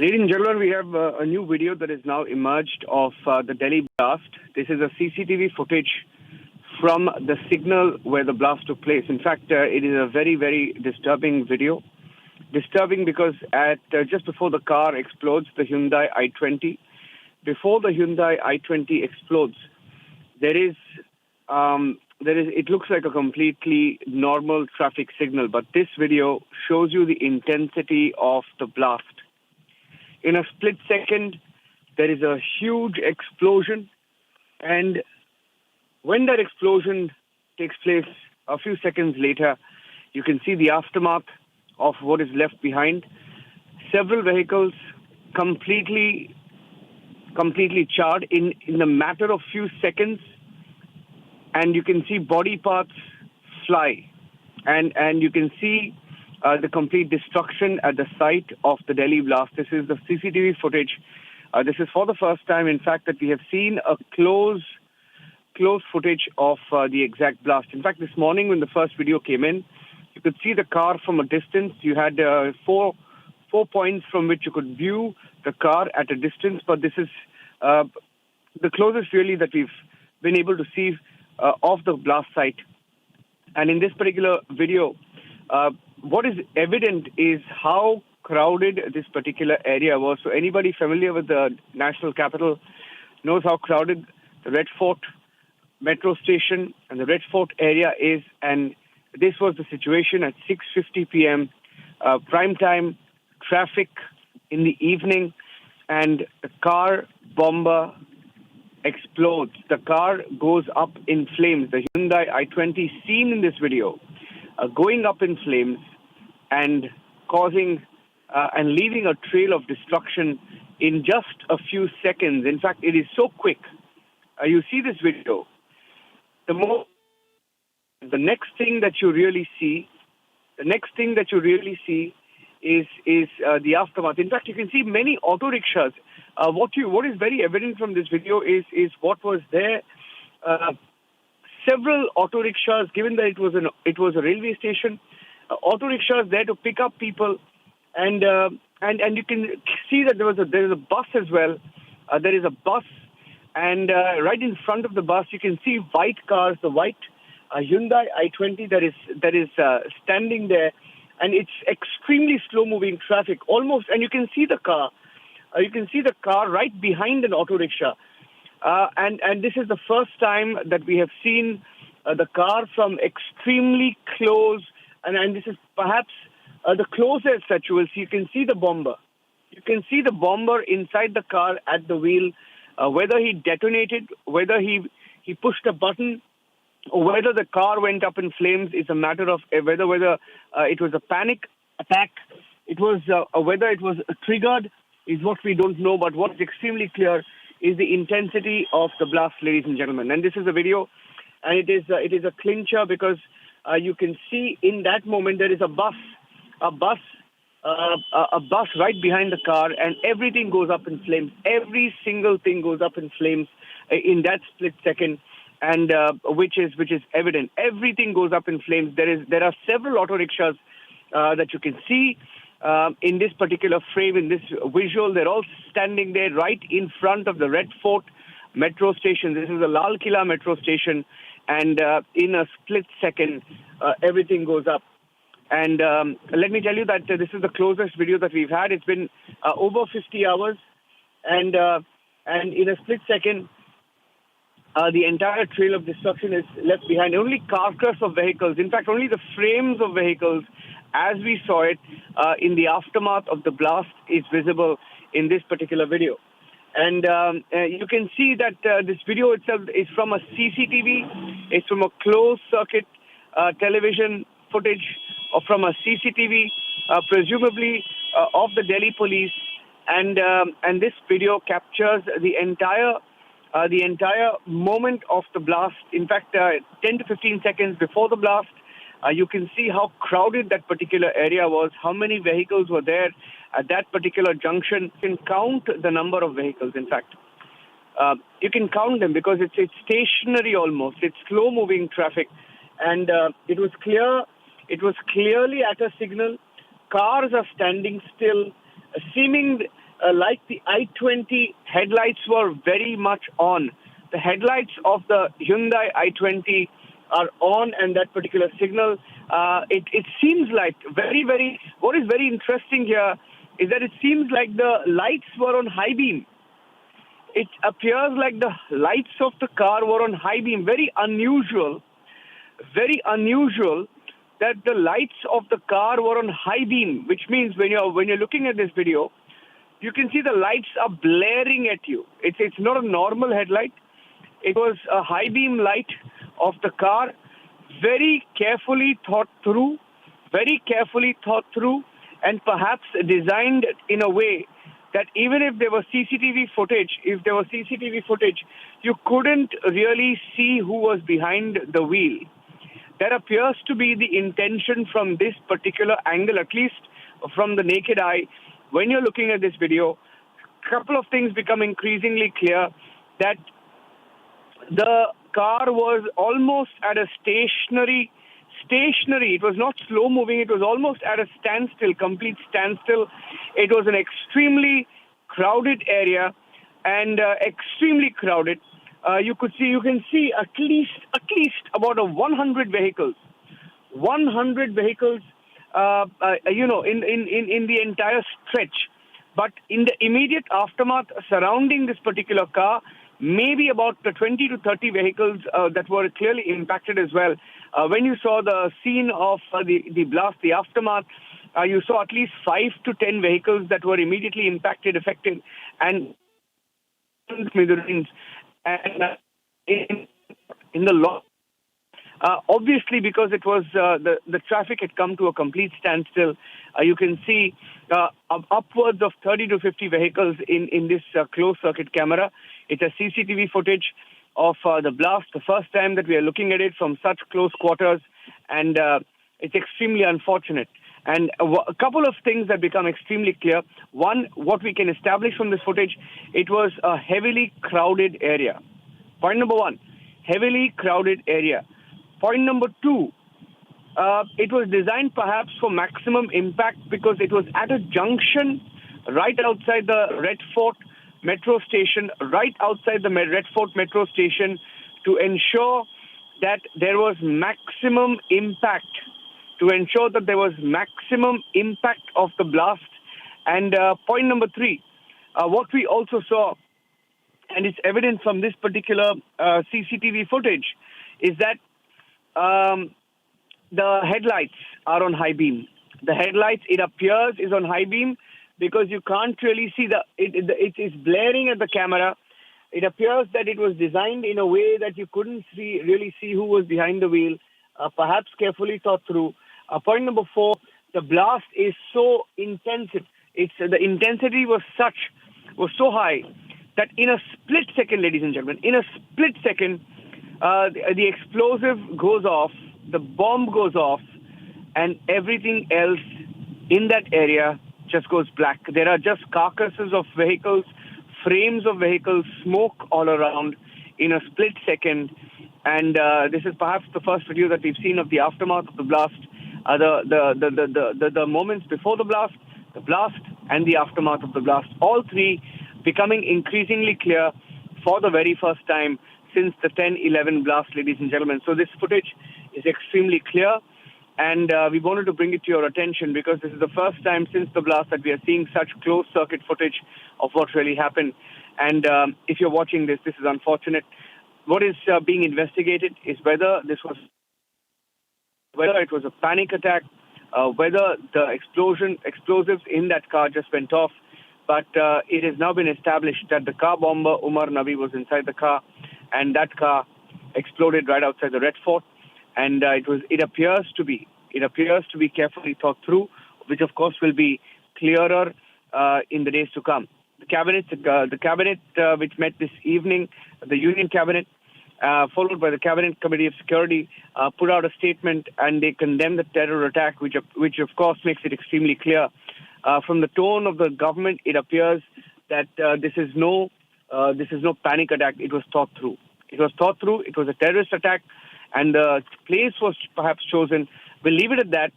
Ladies and gentlemen, we have a new video that is now emerged of the Delhi blast. This is a CCTV footage from the signal where the blast took place. In fact, it is a very, very disturbing video. Disturbing because at just before the car explodes, the Hyundai i20, before the Hyundai i20 explodes, it looks like a completely normal traffic signal, but this video shows you the intensity of the blast. In a split second, there is a huge explosion, and when that explosion takes place a few seconds later, you can see the aftermath of what is left behind. Several vehicles completely charred in a matter of few seconds, and you can see body parts fly, and you can see the complete destruction at the site of the Delhi blast. This is the CCTV footage. This is for the first time, in fact, that we have seen a close footage of the exact blast. In fact, this morning when the first video came in, you could see the car from a distance. You had four points from which you could view the car at a distance, but this is the closest really that we've been able to see of the blast site. And in this particular video, what is evident is how crowded this particular area was. So anybody familiar with the national capital knows how crowded the Red Fort metro station and the Red Fort area is. And this was the situation at 6:50 p.m. Prime time traffic in the evening, and the car bomber explodes. The car goes up in flames. The Hyundai i20 seen in this video going up in flames and causing and leaving a trail of destruction in just a few seconds. In fact, it is so quick. You see this video. The next thing that you really see is the aftermath. In fact, you can see many auto rickshaws. What is very evident from this video is what was there. Several auto rickshaws, given that it was a railway station, auto rickshaws there to pick up people, and you can see that there is a bus as well. There is a bus, and right in front of the bus you can see white cars, the white Hyundai i20 that is standing there, and it's extremely slow-moving traffic, almost, and you can see the car. You can see the car right behind an auto rickshaw. And this is the first time that we have seen the car from extremely close, and this is perhaps the closest that you will see. You can see the bomber. You can see the bomber inside the car at the wheel. Whether he detonated, whether he pushed a button, or whether the car went up in flames is a matter of whether it was a panic attack. It was whether it was triggered is what we don't know. But what is extremely clear is the intensity of the blast, ladies and gentlemen. And this is a video, and it is a clincher because you can see in that moment there is a bus right behind the car, and everything goes up in flames. Every single thing goes up in flames in that split second, and which is evident. Everything goes up in flames. There are several auto rickshaws that you can see. In this particular frame, in this visual, they're all standing there right in front of the Red Fort metro station. This is the Lal Killa metro station, and in a split second, everything goes up. And let me tell you that this is the closest video that we've had. It's been over 50 hours, and in a split second, the entire trail of destruction is left behind. Only carcass of vehicles, in fact, only the frames of vehicles, as we saw it in the aftermath of the blast, is visible in this particular video. And you can see that this video itself is from a CCTV. It's from a closed circuit television footage from a CCTV, presumably of the Delhi police. And this video captures the entire moment of the blast. In fact, 10 to 15 seconds before the blast, you can see how crowded that particular area was, how many vehicles were there at that particular junction. You can count the number of vehicles, in fact. You can count them because it's stationary almost. It's slow-moving traffic. And it was clearly at a signal. Cars are standing still, seeming like the I-20 headlights were very much on. The headlights of the Hyundai I-20 are on, and that particular signal, it seems like what is very interesting here is that it seems like the lights were on high beam. It appears like the lights of the car were on high beam. Very unusual that the lights of the car were on high beam, which means when you're looking at this video, you can see the lights are blaring at you. It's not a normal headlight. It was a high beam light of the car, very carefully thought through, and perhaps designed in a way that even if there was CCTV footage, you couldn't really see who was behind the wheel. That appears to be the intention from this particular angle, at least from the naked eye. When you're looking at this video, a couple of things become increasingly clear, that the car was almost at a stationary. It was not slow moving. It was almost at a standstill, complete standstill. It was an extremely crowded area, and extremely crowded. You can see at least about 100 vehicles. 100 vehicles, in the entire stretch. But in the immediate aftermath surrounding this particular car, maybe about 20 to 30 vehicles that were clearly impacted as well. When you saw the scene of the blast, the aftermath, you saw at least 5 to 10 vehicles that were immediately affected, and in the law. Obviously, because it was the traffic had come to a complete standstill, you can see upwards of 30 to 50 vehicles in this closed circuit camera. It's a CCTV footage of the blast, the first time that we are looking at it from such close quarters, and it's extremely unfortunate. And a couple of things that become extremely clear. One, what we can establish from this footage, it was a heavily crowded area. Point number one, heavily crowded area. Point number two, it was designed perhaps for maximum impact because it was at a junction right outside the Red Fort metro station, to ensure that there was maximum impact, of the blast. And point number three, what we also saw, and it's evident from this particular CCTV footage, is that the headlights are on high beam. The headlights, it appears, is on high beam because you can't really see it is blaring at the camera. It appears that it was designed in a way that you couldn't really see who was behind the wheel, perhaps carefully thought through. Point number four, the blast is so intensive. The intensity was so high that in a split second, ladies and gentlemen, the explosive goes off, the bomb goes off, and everything else in that area just goes black. There are just carcasses of vehicles, frames of vehicles, smoke all around in a split second. And this is perhaps the first video that we've seen of the aftermath of the blast, the moments before the blast, and the aftermath of the blast. All three becoming increasingly clear for the very first time since the 10/11 blast, ladies and gentlemen. So this footage is extremely clear, and we wanted to bring it to your attention because this is the first time since the blast that we are seeing such closed-circuit footage of what really happened. And if you're watching this is unfortunate. What is being investigated is whether it was a panic attack, whether the explosives in that car just went off. But it has now been established that the car bomber, Umar Nabi, was inside the car, and that car exploded right outside the Red Fort. And it appears to be carefully thought through, which of course will be clearer in the days to come. The cabinet, which met this evening, the Union Cabinet, followed by the Cabinet Committee of Security, put out a statement, and they condemned the terror attack, which of course makes it extremely clear. From the tone of the government, it appears that this is no panic attack. It was thought through. It was a terrorist attack, and the place was perhaps chosen. We'll leave it at that.